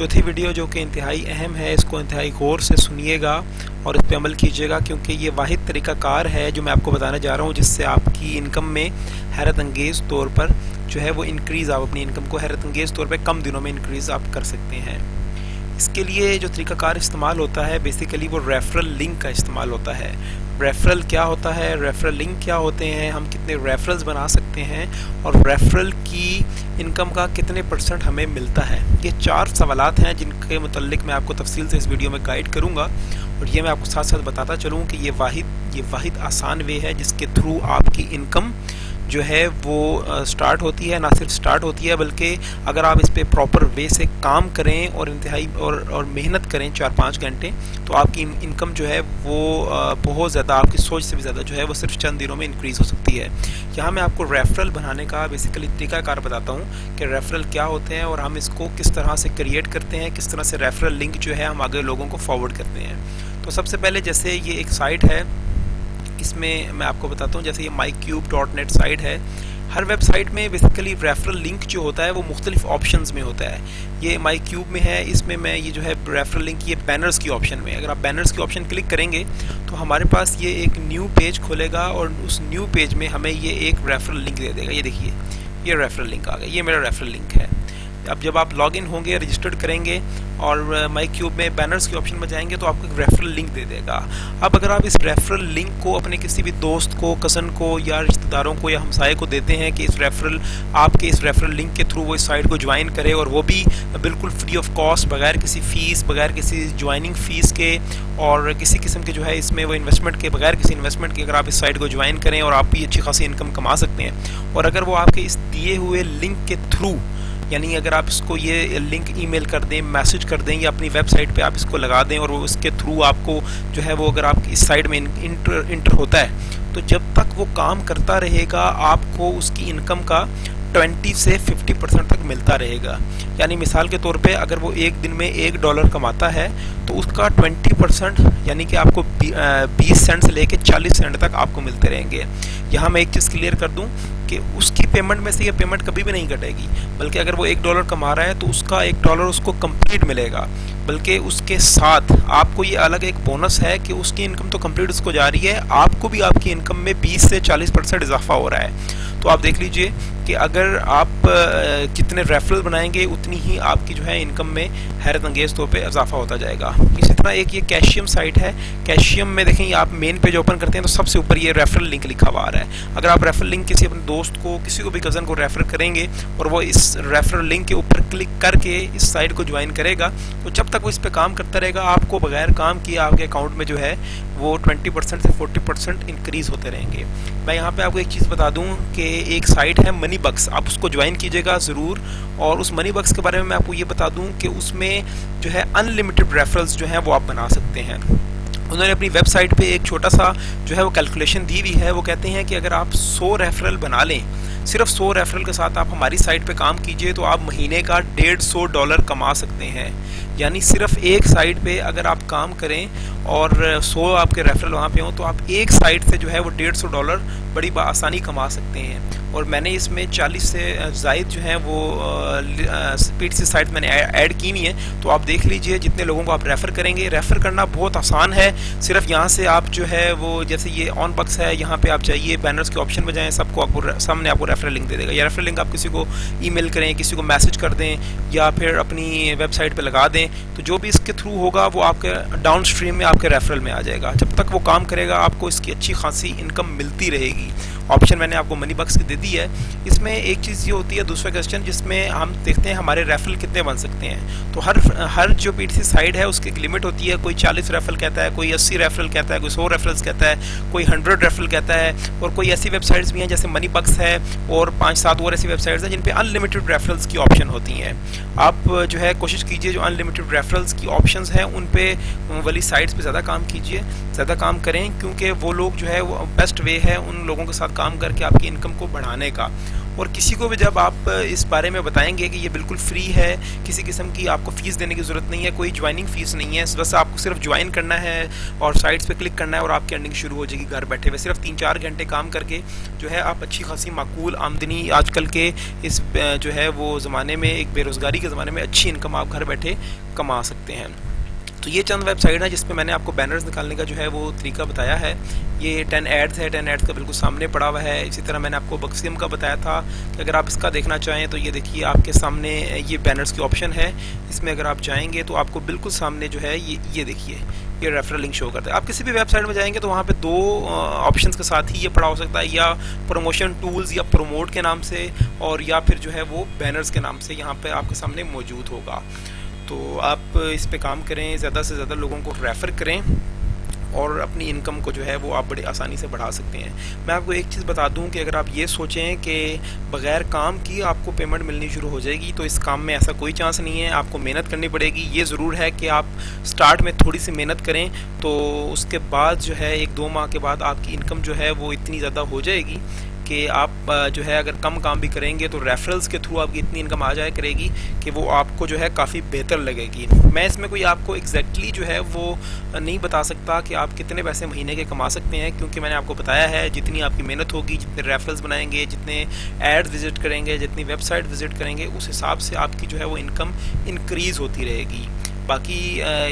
चौथी वीडियो जो कि इंतहाई अहम है, इसको इंतहाई गौर से सुनिएगा और इस पर अमल कीजिएगा, क्योंकि ये वाहिद तरीक़ाकार है जो मैं आपको बताने जा रहा हूँ जिससे आपकी इनकम में हैरत अंगेज़ तौर पर जो है वो इंक्रीज़, आप अपनी इनकम को हैरत अंगेज़ तौर पर कम दिनों में इंक्रीज़ आप कर सकते हैं। इसके लिए जो तरीक़ाकार इस्तेमाल होता है बेसिकली वो रेफरल लिंक का इस्तेमाल होता है। रेफरल क्या होता है, रेफरल लिंक क्या होते हैं, हम कितने रेफरल्स बना सकते हैं और रेफरल की इनकम का कितने % हमें मिलता है। ये 4 सवालात हैं जिनके मुतल्लिक मैं आपको तफसील से इस वीडियो में गाइड करूंगा और ये मैं आपको साथ साथ बताता चलूँ कि ये वाहिद आसान वे है जिसके थ्रू आपकी इनकम जो है वो स्टार्ट होती है। ना सिर्फ स्टार्ट होती है बल्कि अगर आप इस पे प्रॉपर वे से काम करें और इंतहाई और मेहनत करें 4-5 घंटे, तो आपकी इनकम जो है वो बहुत ज़्यादा, आपकी सोच से भी ज़्यादा जो है वो सिर्फ चंद दिनों में इंक्रीज़ हो सकती है। यहाँ मैं आपको रेफरल बनाने का बेसिकली तरीक़ाकार बताता हूँ कि रेफरल क्या होते हैं और हम इसको किस तरह से क्रिएट करते हैं, किस तरह से रेफरल लिंक जो है हम आगे लोगों को फॉरवर्ड करते हैं। तो सबसे पहले जैसे ये एक साइट है, इसमें मैं आपको बताता हूँ, जैसे ये mycube.net साइट है। हर वेबसाइट में बेसिकली रेफरल लिंक जो होता है वो मुख्तलिफ ऑप्शंस में होता है। ये mycube में है, इसमें मैं ये जो है रेफरल लिंक ये बैनर्स की ऑप्शन में, अगर आप बैनर्स की ऑप्शन क्लिक करेंगे तो हमारे पास ये एक न्यू पेज खुलेगा और उस न्यू पेज में हमें ये एक रेफरल लिंक दे देगा। ये देखिए, ये रेफरल लिंक आ गया, ये मेरा रेफरल लिंक है। अब जब आप लॉगिन होंगे, रजिस्टर्ड करेंगे और mycube में बैनर्स के ऑप्शन में जाएंगे तो आपको एक रेफरल लिंक दे देगा। अब अगर आप इस रेफरल लिंक को अपने किसी भी दोस्त को, कज़न को या रिश्तेदारों को या हमसाये को देते हैं कि आपके इस रेफरल लिंक के थ्रू वो इस साइट को ज्वाइन करे और वो भी बिल्कुल फ्री ऑफ कॉस्ट, बगैर किसी फ़ीस, बगैर किसी ज्वाइनिंग फ़ीस के और किसी किस्म के जो है इसमें वो इन्वेस्टमेंट के, बगैर किसी इन्वेस्टमेंट के अगर आप इस साइट को ज्वाइन करें और आप भी अच्छी खासी इनकम कमा सकते हैं। और अगर वो आपके इस दिए हुए लिंक के थ्रू, यानी अगर आप इसको ये लिंक ईमेल कर दें, मैसेज कर दें या अपनी वेबसाइट पे आप इसको लगा दें और वो उसके थ्रू आपको जो है वो अगर आप इस साइट में इंटर होता है, तो जब तक वो काम करता रहेगा आपको उसकी इनकम का 20 से 50% तक मिलता रहेगा। यानी मिसाल के तौर पे अगर वो एक दिन में $1 कमाता है तो उसका 20% यानी कि आपको 20 सेंट से लेके 40 सेंट तक आपको मिलते रहेंगे। यहाँ मैं एक चीज़ क्लियर कर दूँ कि उसकी पेमेंट में से ये पेमेंट कभी भी नहीं कटेगी, बल्कि अगर वो $1 कमा रहा है तो उसका $1 उसको कंप्लीट मिलेगा, बल्कि उसके साथ आपको ये अलग एक बोनस है कि उसकी इनकम तो कंप्लीट उसको जा रही है, आपको भी आपकी इनकम में 20 से 40% इजाफा हो रहा है। तो आप देख लीजिए कि अगर आप जितने रेफरल बनाएंगे उतनी ही आपकी जो है इनकम में हैरत अंगेज़ तौर पे इजाफा होता जाएगा। इसी तरह एक ये कैशियम साइट है। कैशियम में देखें, आप मेन पेज ओपन करते हैं तो सबसे ऊपर ये रेफरल लिंक लिखा हुआ आ रहा है। अगर आप रेफरल लिंक किसी अपने दोस्त को, किसी को भी कज़न को रेफर करेंगे और वो इस रेफरल लिंक के ऊपर क्लिक करके इस साइट को ज्वाइन करेगा, तो जब तक वो इस पर काम करता रहेगा आपको बगैर काम किए आपके अकाउंट में जो है वो 20% से 40% इंक्रीज़ होते रहेंगे। मैं यहाँ पे आपको एक चीज़ बता दूँ कि एक साइट है मनी बक्स, आप उसको ज्वाइन कीजिएगा ज़रूर। और उस मनी बक्स के बारे में मैं आपको ये बता दूँ कि उसमें जो है अनलिमिटेड रेफरल्स जो हैं वो आप बना सकते हैं। उन्होंने अपनी वेबसाइट पे एक छोटा सा जो है वो कैलकुलेशन दी हुई है। वो कहते हैं कि अगर आप 100 रेफरल बना लें, सिर्फ 100 रेफरल के साथ आप हमारी साइट पे काम कीजिए तो आप महीने का $150 कमा सकते हैं। यानी सिर्फ एक साइट पे अगर आप काम करें और 100 आपके रेफरल वहाँ पे हों तो आप एक साइट से जो है वो $150 बड़ी आसानी कमा सकते हैं। और मैंने इसमें 40 से ज़ायद जो हैं वो स्पीड से साइट मैंने ऐड की हुई है। तो आप देख लीजिए जितने लोगों को आप रेफ़र करेंगे, रेफ़र करना बहुत आसान है। सिर्फ यहाँ से आप जो है वो, जैसे ये ऑन बक्स है, यहाँ पे आप जाइए, बैनर्स के ऑप्शन में जाएँ, सबको आपको सामने आपको रेफरल लिंक दे देगा। या रेफरल लिंक आप किसी को ईमेल करें, किसी को मैसेज कर दें या फिर अपनी वेबसाइट पर लगा दें, तो जो भी इसके थ्रू होगा वो आपके डाउन स्ट्रीम में आपके रेफरल में आ जाएगा। जब तक वो काम करेगा आपको इसकी अच्छी खासी इनकम मिलती रहेगी। ऑप्शन मैंने आपको मनी बक्स की दे दी है। इसमें एक चीज़ ये होती है, दूसरा क्वेश्चन, जिसमें हम देखते हैं हमारे रेफरल कितने बन सकते हैं। तो हर जो पीटीसी साइट है उसकी एक लिमिट होती है। कोई 40 रेफरल कहता है, कोई 80 रेफरल कहता है, कोई 100 रेफरल्स कहता है, कोई 100 रेफरल कहता है। और कोई ऐसी वेबसाइट्स भी हैं जैसे मनी बक्स है और 5-7 और ऐसी वेबसाइट्स हैं जिन पे अनलिमिटेड रेफरल्स की ऑप्शन होती हैं। आप जो है कोशिश कीजिए जो अनलिमिटेड रेफरल्स की ऑप्शंस हैं उन पे वाली साइट्स पे ज़्यादा काम कीजिए, ज़्यादा काम करें, क्योंकि वो लोग जो है वो बेस्ट वे है उन लोगों के साथ काम करके आपकी इनकम को बढ़ाने का। और किसी को भी जब आप इस बारे में बताएंगे कि ये बिल्कुल फ्री है, किसी किस्म की आपको फ़ीस देने की ज़रूरत नहीं है, कोई ज्वाइनिंग फ़ीस नहीं है, बस आपको सिर्फ ज्वाइन करना है और साइट्स पे क्लिक करना है और आपकी अर्निंग शुरू हो जाएगी घर बैठे हुए। सिर्फ 3-4 घंटे काम करके जो है आप अच्छी खासी माकूल आमदनी आजकल के इस जो है वो ज़माने में, एक बेरोज़गारी के ज़माने में अच्छी इनकम आप घर बैठे कमा सकते हैं। तो ये चंद वेबसाइट है जिसपे मैंने आपको बैनर्स निकालने का जो है वो तरीका बताया है। ये 10 एड्स है, 10 एड्स का बिल्कुल सामने पड़ा हुआ है। इसी तरह मैंने आपको बक्सियम का बताया था कि अगर आप इसका देखना चाहें तो ये देखिए आपके सामने ये बैनर्स की ऑप्शन है। इसमें अगर आप जाएंगे तो आपको बिल्कुल सामने जो है ये देखिए ये रेफरल लिंक शो करता है। आप किसी भी वेबसाइट में जाएंगे तो वहाँ पे 2 ऑप्शंस के साथ ही ये पड़ा हो सकता है, या प्रमोशन टूल्स या प्रोमोट के नाम से, और या फिर जो है वो बैनर्स के नाम से यहाँ पे आपके सामने मौजूद होगा। तो आप इस पे काम करें, ज़्यादा से ज़्यादा लोगों को रेफ़र करें और अपनी इनकम को जो है वो आप बड़ी आसानी से बढ़ा सकते हैं। मैं आपको एक चीज़ बता दूं कि अगर आप ये सोचें कि बग़ैर काम की आपको पेमेंट मिलनी शुरू हो जाएगी, तो इस काम में ऐसा कोई चांस नहीं है। आपको मेहनत करनी पड़ेगी। ये ज़रूर है कि आप स्टार्ट में थोड़ी सी मेहनत करें, तो उसके बाद जो है 1-2 माह के बाद आपकी इनकम जो है वो इतनी ज़्यादा हो जाएगी कि आप जो है अगर कम काम भी करेंगे तो रेफरल्स के थ्रू आपकी इतनी इनकम आ जाया करेगी कि वो आपको जो है काफ़ी बेहतर लगेगी। मैं इसमें कोई आपको एग्जैक्टली जो है वो नहीं बता सकता कि आप कितने पैसे महीने के कमा सकते हैं, क्योंकि मैंने आपको बताया है जितनी आपकी मेहनत होगी, जितने रेफरल्स बनाएंगे, जितने एड्स विजिट करेंगे, जितनी वेबसाइट विजिट करेंगे, उस हिसाब से आपकी जो है वो इनकम इंक्रीज़ होती रहेगी। बाकी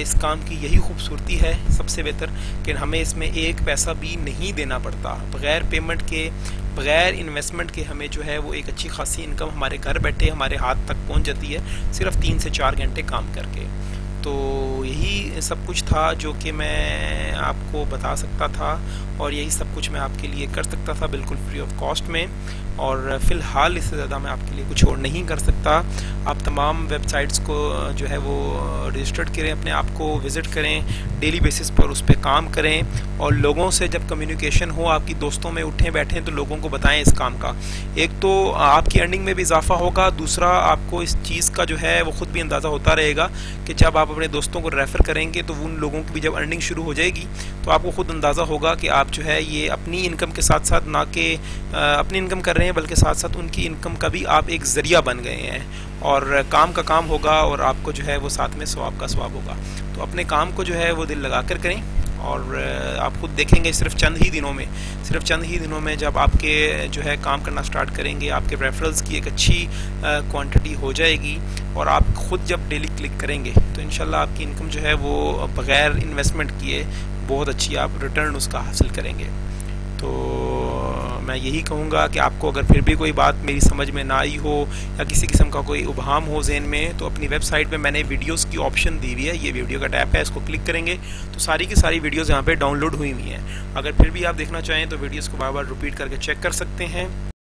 इस काम की यही खूबसूरती है सबसे बेहतर कि हमें इसमें एक पैसा भी नहीं देना पड़ता। बग़ैर पेमेंट के, बग़ैर इन्वेस्टमेंट के हमें जो है वो एक अच्छी खासी इनकम हमारे घर बैठे हमारे हाथ तक पहुंच जाती है, सिर्फ 3 से 4 घंटे काम करके। तो यही सब कुछ था जो कि मैं आपको बता सकता था, और यही सब कुछ मैं आपके लिए कर सकता था बिल्कुल फ्री ऑफ कॉस्ट में, और फ़िलहाल इससे ज़्यादा मैं आपके लिए कुछ और नहीं कर सकता। आप तमाम वेबसाइट्स को जो है वो रजिस्टर्ड करें, अपने आप को विज़िट करें, डेली बेसिस पर उस पर काम करें, और लोगों से जब कम्युनिकेशन हो, आपकी दोस्तों में उठें बैठें तो लोगों को बताएं इस काम का। एक तो आपकी अर्निंग में भी इजाफा होगा, दूसरा आपको इस चीज़ का जो है वो ख़ुद भी अंदाज़ा होता रहेगा कि जब आप अपने दोस्तों को रेफ़र करेंगे तो उन लोगों की भी जब अर्निंग शुरू हो जाएगी तो आपको ख़ुद अंदाज़ा होगा कि आप जो है ये अपनी इनकम के साथ साथ ना कि अपनी इनकम कर रहे हैं, बल्कि साथ साथ उनकी इनकम का भी आप एक ज़रिया बन गए हैं, और काम का काम होगा और आपको जो है वो साथ में सवाब का सवाब होगा। तो अपने काम को जो है वो दिल लगा कर करें, और आप खुद देखेंगे सिर्फ चंद ही दिनों में जब आपके जो है काम करना स्टार्ट करेंगे, आपके रेफरल्स की एक अच्छी क्वांटिटी हो जाएगी, और आप खुद जब डेली क्लिक करेंगे तो इंशाल्लाह आपकी इनकम जो है वो बग़ैर इन्वेस्टमेंट किए बहुत अच्छी आप रिटर्न उसका हासिल करेंगे। तो मैं यही कहूँगा कि आपको अगर फिर भी कोई बात मेरी समझ में ना आई हो या किसी किस्म का कोई उबहाम हो ज़हन में, तो अपनी वेबसाइट में मैंने वीडियोस की ऑप्शन दी हुई है। ये वीडियो का टैब है, इसको क्लिक करेंगे तो सारी की सारी वीडियोस यहाँ पे डाउनलोड हुई हुई हैं। अगर फिर भी आप देखना चाहें तो वीडियोस को बार बार रिपीट करके चेक कर सकते हैं।